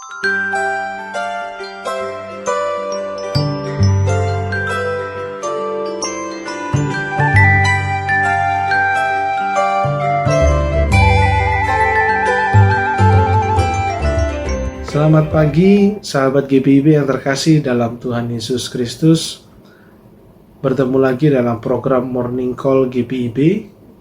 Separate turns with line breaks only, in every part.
Selamat pagi, sahabat GPIB yang terkasih dalam Tuhan Yesus Kristus. Bertemu lagi dalam program Morning Call GPIB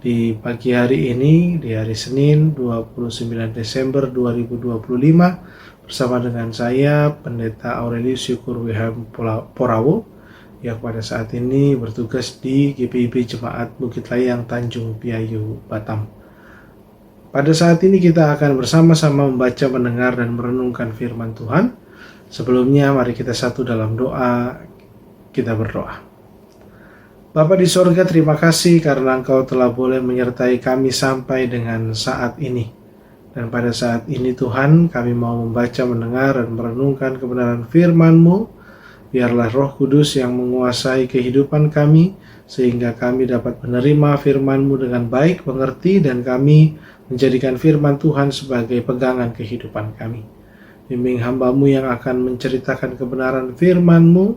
di pagi hari ini, di hari Senin 29 Desember 2025, bersama dengan saya, Pendeta Aurelius Syukur Wilhelm Porawo, yang pada saat ini bertugas di GPIB Jemaat Bukit Layang Tanjung Piayu, Batam. Pada saat ini kita akan bersama-sama membaca, mendengar, dan merenungkan firman Tuhan. Sebelumnya mari kita satu dalam doa. Kita berdoa. Bapa di sorga, terima kasih karena Engkau telah boleh menyertai kami sampai dengan saat ini. Dan pada saat ini Tuhan, kami mau membaca, mendengar, dan merenungkan kebenaran firman-Mu. Biarlah Roh Kudus yang menguasai kehidupan kami, sehingga kami dapat menerima firman-Mu dengan baik, mengerti, dan kami menjadikan firman Tuhan sebagai pegangan kehidupan kami. Bimbing hamba-Mu yang akan menceritakan kebenaran firman-Mu,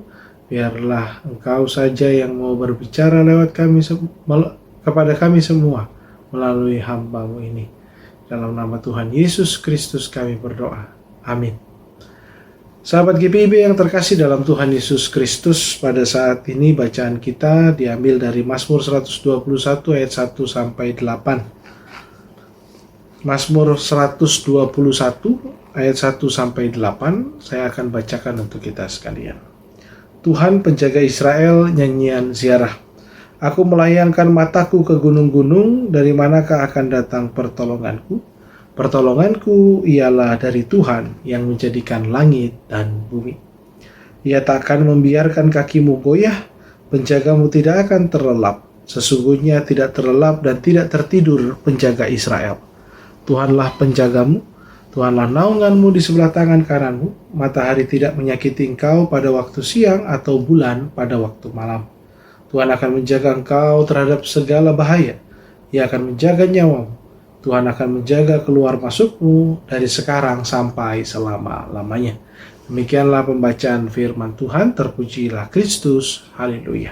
biarlah Engkau saja yang mau berbicara lewat kami kepada kami semua melalui hamba-Mu ini. Dalam nama Tuhan Yesus Kristus kami berdoa. Amin. Sahabat GPIB yang terkasih dalam Tuhan Yesus Kristus, pada saat ini bacaan kita diambil dari Mazmur 121 ayat 1 sampai 8. Mazmur 121 ayat 1 sampai 8 saya akan bacakan untuk kita sekalian. Tuhan penjaga Israel, nyanyian ziarah. Aku melayangkan mataku ke gunung-gunung, dari manakah akan datang pertolonganku? Pertolonganku ialah dari Tuhan yang menjadikan langit dan bumi. Ia tak akan membiarkan kakimu goyah, penjagamu tidak akan terlelap. Sesungguhnya tidak terlelap dan tidak tertidur penjaga Israel. Tuhanlah penjagamu, Tuhanlah naunganmu di sebelah tangan kananmu. Matahari tidak menyakiti engkau pada waktu siang atau bulan pada waktu malam. Tuhan akan menjaga engkau terhadap segala bahaya. Ia akan menjaga nyawamu. Tuhan akan menjaga keluar masukmu dari sekarang sampai selama-lamanya. Demikianlah pembacaan firman Tuhan. Terpujilah Kristus. Haleluya.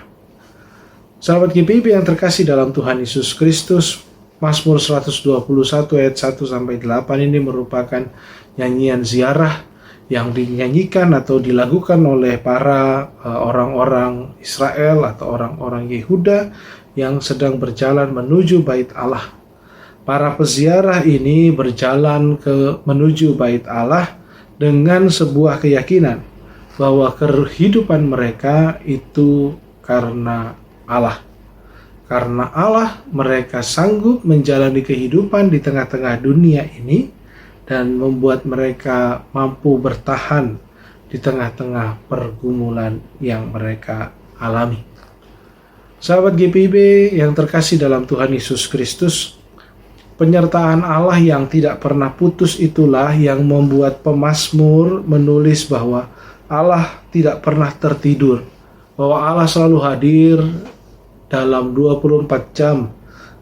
Sahabat GPIB yang terkasih dalam Tuhan Yesus Kristus, Mazmur 121 ayat 1 sampai 8 ini merupakan nyanyian ziarah yang dinyanyikan atau dilakukan oleh para orang-orang Israel atau orang-orang Yehuda yang sedang berjalan menuju Bait Allah. Para peziarah ini berjalan menuju Bait Allah dengan sebuah keyakinan bahwa kehidupan mereka itu karena Allah. Karena Allah, mereka sanggup menjalani kehidupan di tengah-tengah dunia ini dan membuat mereka mampu bertahan di tengah-tengah pergumulan yang mereka alami. Sahabat GPIB yang terkasih dalam Tuhan Yesus Kristus, penyertaan Allah yang tidak pernah putus itulah yang membuat pemazmur menulis bahwa Allah tidak pernah tertidur, bahwa Allah selalu hadir dalam 24 jam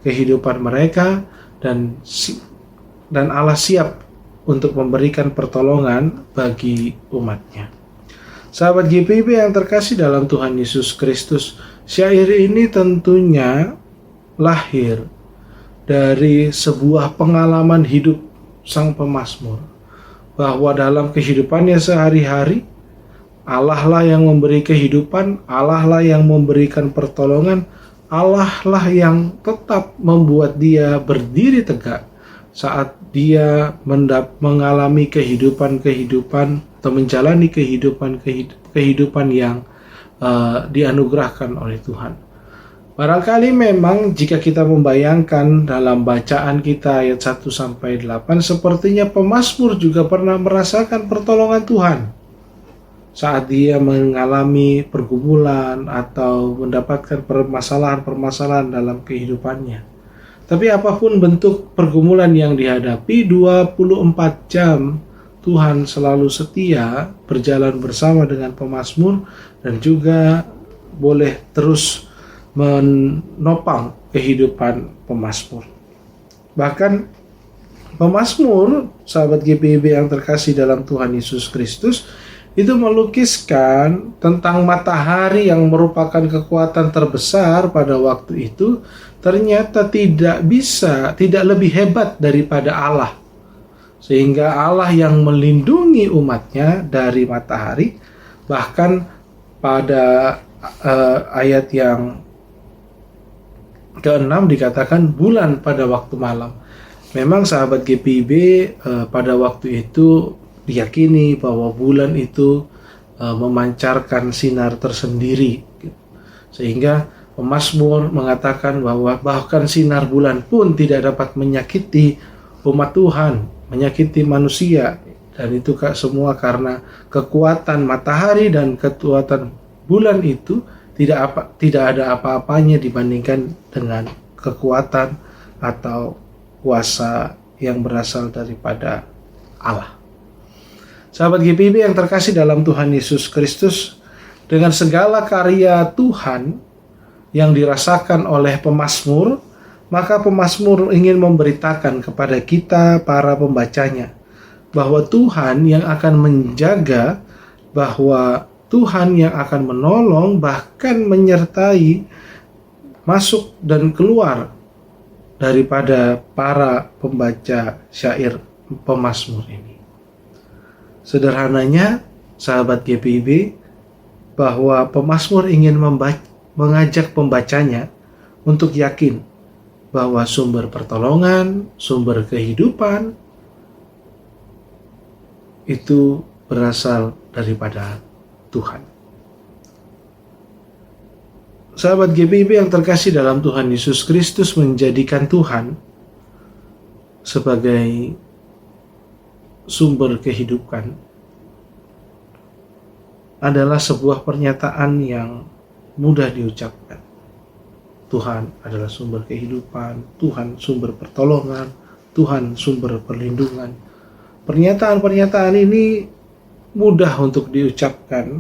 kehidupan mereka dan Allah siap untuk memberikan pertolongan bagi umatnya. Sahabat GPIB yang terkasih dalam Tuhan Yesus Kristus, syair ini tentunya lahir dari sebuah pengalaman hidup sang pemazmur, bahwa dalam kehidupannya sehari-hari Allah lah yang memberi kehidupan, Allah lah yang memberikan pertolongan, Allah lah yang tetap membuat dia berdiri tegak saat dia mengalami kehidupan atau menjalani kehidupan yang dianugerahkan oleh Tuhan. Barangkali memang jika kita membayangkan dalam bacaan kita ayat 1 sampai 8, sepertinya pemazmur juga pernah merasakan pertolongan Tuhan saat dia mengalami pergumulan atau mendapatkan permasalahan-permasalahan dalam kehidupannya. Tapi apapun bentuk pergumulan yang dihadapi, 24 jam Tuhan selalu setia berjalan bersama dengan pemazmur dan juga boleh terus menopang kehidupan pemazmur. Bahkan Pemazmur, sahabat GPIB yang terkasih dalam Tuhan Yesus Kristus, itu melukiskan tentang matahari yang merupakan kekuatan terbesar pada waktu itu, ternyata tidak lebih hebat daripada Allah. Sehingga Allah yang melindungi umatnya dari matahari, bahkan pada ayat yang ke-6 dikatakan bulan pada waktu malam. Memang sahabat GPIB pada waktu itu diyakini bahwa bulan itu memancarkan sinar tersendiri, sehingga pemazmur mengatakan bahwa bahkan sinar bulan pun tidak dapat menyakiti umat Tuhan, menyakiti manusia, dan itu semua karena kekuatan matahari dan kekuatan bulan itu tidak ada apa-apanya dibandingkan dengan kekuatan atau kuasa yang berasal daripada Allah. Sahabat GPIB yang terkasih dalam Tuhan Yesus Kristus, dengan segala karya Tuhan yang dirasakan oleh pemazmur, maka pemazmur ingin memberitakan kepada kita para pembacanya bahwa Tuhan yang akan menjaga, bahwa Tuhan yang akan menolong, bahkan menyertai masuk dan keluar daripada para pembaca syair pemazmur ini. Sederhananya, sahabat GPIB, bahwa pemazmur ingin mengajak pembacanya untuk yakin bahwa sumber pertolongan, sumber kehidupan itu berasal daripada Tuhan. Sahabat GPIB yang terkasih dalam Tuhan Yesus Kristus, menjadikan Tuhan sebagai sumber kehidupan adalah sebuah pernyataan yang mudah diucapkan. Tuhan adalah sumber kehidupan, Tuhan sumber pertolongan, Tuhan sumber perlindungan. Pernyataan-pernyataan ini mudah untuk diucapkan,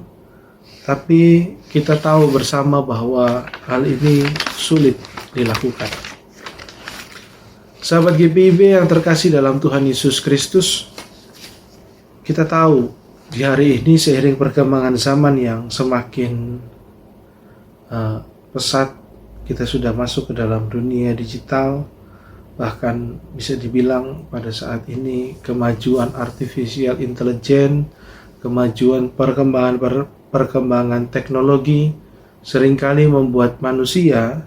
tapi kita tahu bersama bahwa hal ini sulit dilakukan. Sahabat GPIB yang terkasih dalam Tuhan Yesus Kristus, kita tahu di hari ini seiring perkembangan zaman yang semakin pesat, kita sudah masuk ke dalam dunia digital. Bahkan bisa dibilang pada saat ini kemajuan artificial intelligence, kemajuan perkembangan teknologi seringkali membuat manusia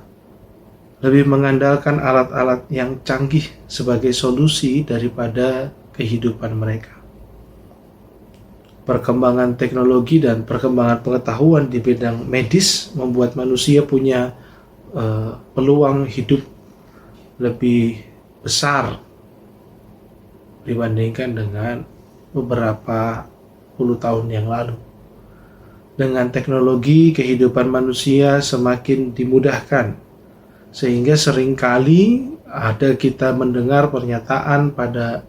lebih mengandalkan alat-alat yang canggih sebagai solusi daripada kehidupan mereka. Perkembangan teknologi dan perkembangan pengetahuan di bidang medis membuat manusia punya peluang hidup lebih besar dibandingkan dengan beberapa puluh tahun yang lalu. Dengan teknologi, kehidupan manusia semakin dimudahkan, sehingga seringkali ada kita mendengar pernyataan pada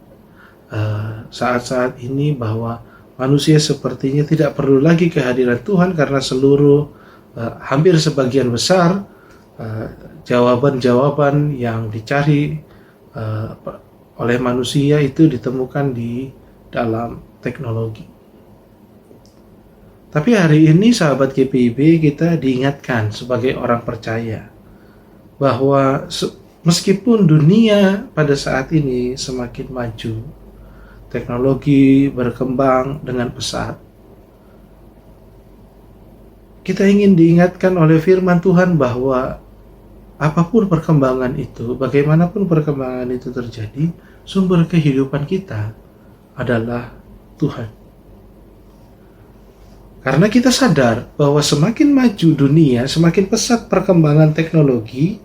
saat-saat ini bahwa manusia sepertinya tidak perlu lagi kehadiran Tuhan karena hampir sebagian besar jawaban-jawaban yang dicari oleh manusia itu ditemukan di dalam teknologi. Tapi hari ini sahabat GPIB, kita diingatkan sebagai orang percaya bahwa meskipun dunia pada saat ini semakin maju, teknologi berkembang dengan pesat, kita ingin diingatkan oleh firman Tuhan bahwa apapun perkembangan itu, bagaimanapun perkembangan itu terjadi, sumber kehidupan kita adalah Tuhan. Karena kita sadar bahwa semakin maju dunia, semakin pesat perkembangan teknologi,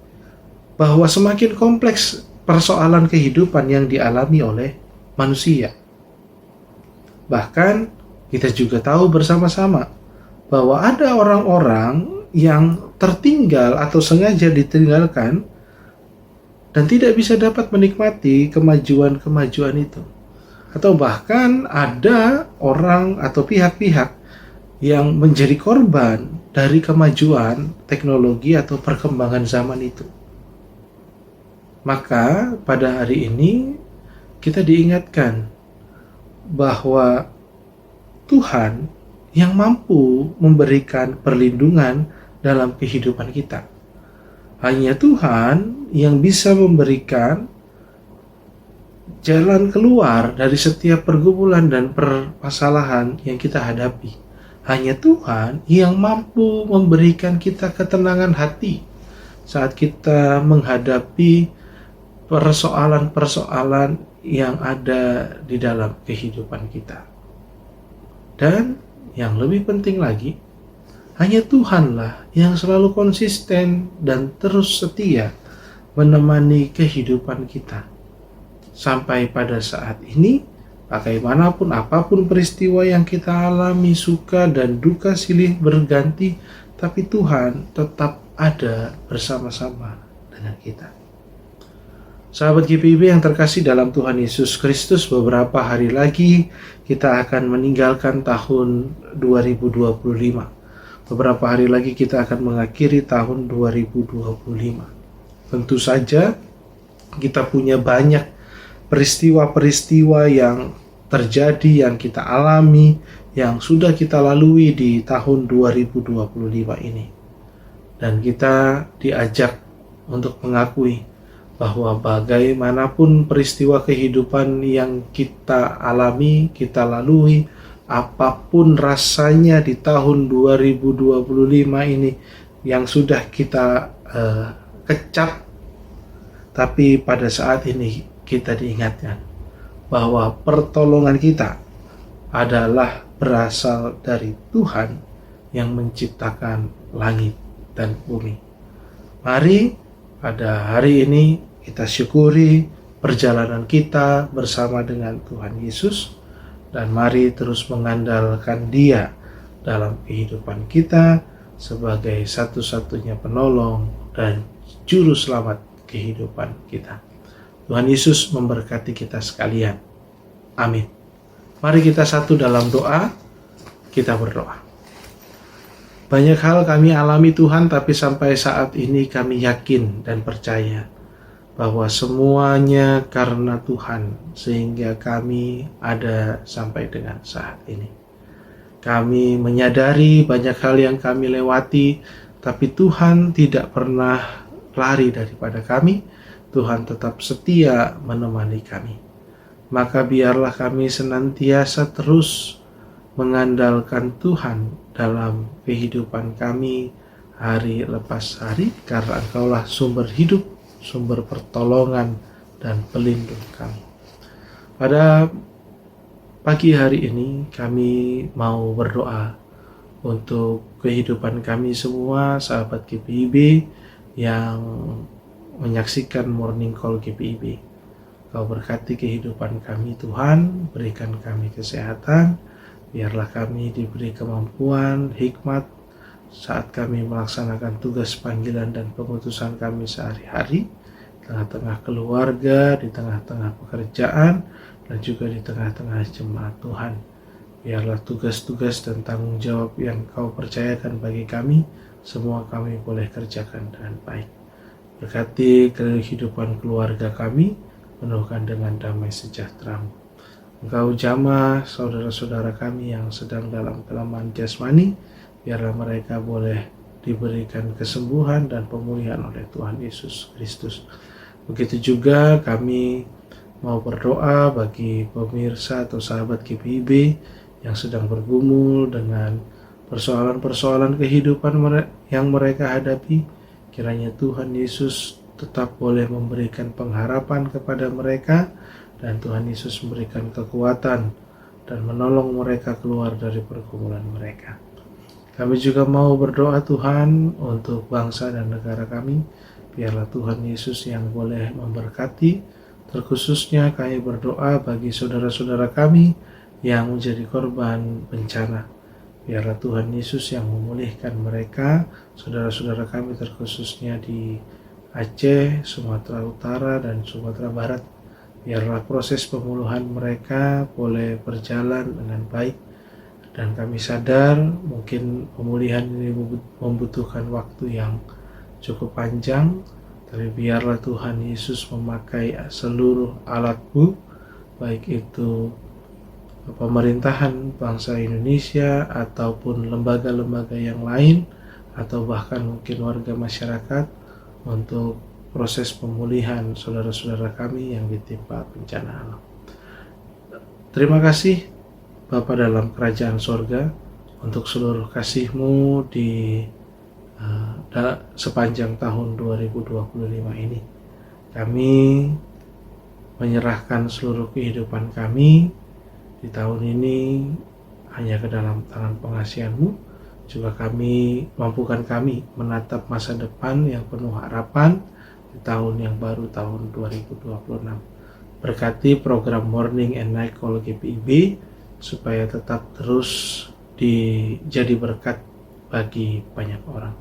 bahwa semakin kompleks persoalan kehidupan yang dialami oleh manusia. Bahkan kita juga tahu bersama-sama bahwa ada orang-orang yang tertinggal atau sengaja ditinggalkan dan tidak bisa dapat menikmati kemajuan-kemajuan itu. Atau bahkan ada orang atau pihak-pihak yang menjadi korban dari kemajuan teknologi atau perkembangan zaman itu. Maka pada hari ini kita diingatkan bahwa Tuhan yang mampu memberikan perlindungan dalam kehidupan kita. Hanya Tuhan yang bisa memberikan jalan keluar dari setiap pergumulan dan permasalahan yang kita hadapi. Hanya Tuhan yang mampu memberikan kita ketenangan hati saat kita menghadapi persoalan-persoalan yang ada di dalam kehidupan kita. Dan yang lebih penting lagi, hanya Tuhanlah yang selalu konsisten dan terus setia menemani kehidupan kita. Sampai pada saat ini, bagaimanapun apapun peristiwa yang kita alami, suka dan duka silih berganti, tapi Tuhan tetap ada bersama-sama dengan kita. Sahabat GPIB yang terkasih dalam Tuhan Yesus Kristus, beberapa hari lagi kita akan meninggalkan tahun 2025. Beberapa hari lagi kita akan mengakhiri tahun 2025. Tentu saja kita punya banyak peristiwa-peristiwa yang terjadi, yang kita alami, yang sudah kita lalui di tahun 2025 ini. Dan kita diajak untuk mengakui bahwa bagaimanapun peristiwa kehidupan yang kita alami, kita lalui, apapun rasanya di tahun 2025 ini yang sudah kita kecap, tapi pada saat ini kita diingatkan bahwa pertolongan kita adalah berasal dari Tuhan yang menciptakan langit dan bumi. Mari pada hari ini kita syukuri perjalanan kita bersama dengan Tuhan Yesus, dan mari terus mengandalkan Dia dalam kehidupan kita sebagai satu-satunya penolong dan juru selamat kehidupan kita. Tuhan Yesus memberkati kita sekalian. Amin. Mari kita satu dalam doa, kita berdoa. Banyak hal kami alami Tuhan, tapi sampai saat ini kami yakin dan percaya bahwa semuanya karena Tuhan, sehingga kami ada sampai dengan saat ini. Kami menyadari banyak hal yang kami lewati, tapi Tuhan tidak pernah lari daripada kami. Tuhan tetap setia menemani kami. Maka biarlah kami senantiasa terus mengandalkan Tuhan dalam kehidupan kami hari lepas hari, karena Engkaulah sumber hidup, sumber pertolongan dan pelindung kami. Pada pagi hari ini kami mau berdoa untuk kehidupan kami semua, sahabat GPIB yang menyaksikan Morning Call GPIB. Kau berkati kehidupan kami Tuhan, berikan kami kesehatan, biarlah kami diberi kemampuan, hikmat saat kami melaksanakan tugas panggilan dan pemutusan kami sehari-hari, tengah-tengah keluarga, di tengah-tengah pekerjaan, dan juga di tengah-tengah jemaat Tuhan. Biarlah tugas-tugas dan tanggung jawab yang Kau percayakan bagi kami, semua kami boleh kerjakan dengan baik. Berkati kehidupan keluarga kami, penuhkan dengan damai sejahtera-Mu. Engkau jamah saudara-saudara kami yang sedang dalam kelemahan jasmani, biarlah mereka boleh diberikan kesembuhan dan pemulihan oleh Tuhan Yesus Kristus. Begitu juga kami mau berdoa bagi pemirsa atau sahabat GPIB yang sedang bergumul dengan persoalan-persoalan kehidupan yang mereka hadapi. Kiranya Tuhan Yesus tetap boleh memberikan pengharapan kepada mereka, dan Tuhan Yesus memberikan kekuatan dan menolong mereka keluar dari pergumulan mereka. Kami juga mau berdoa Tuhan untuk bangsa dan negara kami. Biarlah Tuhan Yesus yang boleh memberkati. Terkhususnya kami berdoa bagi saudara-saudara kami yang menjadi korban bencana. Biarlah Tuhan Yesus yang memulihkan mereka, saudara-saudara kami terkhususnya di Aceh, Sumatera Utara, dan Sumatera Barat. Biarlah proses pemulihan mereka boleh berjalan dengan baik, dan kami sadar mungkin pemulihan ini membutuhkan waktu yang cukup panjang, tapi biarlah Tuhan Yesus memakai seluruh alat-Mu baik itu pemerintahan bangsa Indonesia ataupun lembaga-lembaga yang lain, atau bahkan mungkin warga masyarakat, untuk proses pemulihan saudara-saudara kami yang ditimpa bencana alam. Terima kasih Bapa dalam kerajaan sorga untuk seluruh kasih-Mu di sepanjang tahun 2025 ini. Kami menyerahkan seluruh kehidupan kami di tahun ini hanya ke dalam tangan pengasihan-Mu. Juga mampukan kami menatap masa depan yang penuh harapan di tahun yang baru, tahun 2026. Berkati program Morning and Night Call GPIB supaya tetap terus jadi berkat bagi banyak orang.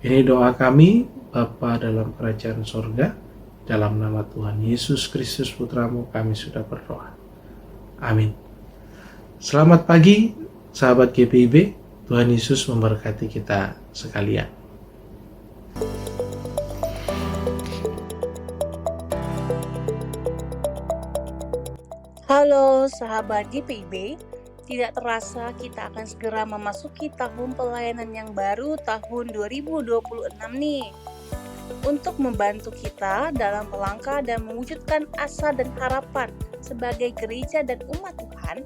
Ini doa kami, Bapa dalam kerajaan sorga, dalam nama Tuhan Yesus Kristus Putra-Mu kami sudah berdoa. Amin. Selamat pagi, sahabat GPIB. Tuhan Yesus memberkati kita sekalian.
Halo sahabat GPIB, tidak terasa kita akan segera memasuki tahun pelayanan yang baru tahun 2026 nih. Untuk membantu kita dalam melangkah dan mewujudkan asa dan harapan sebagai gereja dan umat Tuhan,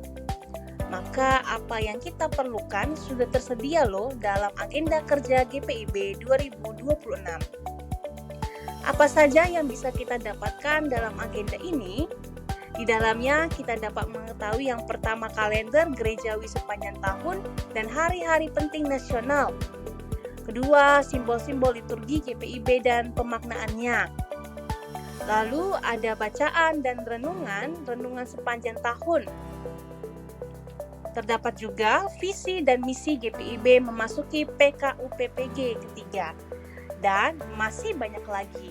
maka apa yang kita perlukan sudah tersedia loh dalam agenda kerja GPIB 2026. Apa saja yang bisa kita dapatkan dalam agenda ini? Di dalamnya kita dapat mengetahui yang pertama kalender gerejawi sepanjang tahun dan hari-hari penting nasional. Kedua, simbol-simbol liturgi GPIB dan pemaknaannya. Lalu ada bacaan dan renungan sepanjang tahun. Terdapat juga visi dan misi GPIB memasuki PKUPPG ketiga. Dan masih banyak lagi.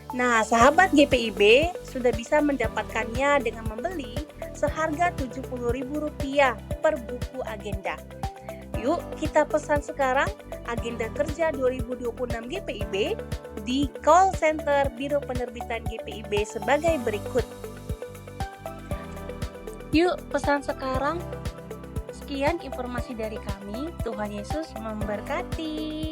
Nah, sahabat GPIB sudah bisa mendapatkannya dengan membeli seharga Rp70.000 per buku agenda. Yuk, kita pesan sekarang agenda kerja 2026 GPIB di call center Biro Penerbitan GPIB sebagai berikut. Yuk, pesan sekarang. Sekian informasi dari kami. Tuhan Yesus memberkati.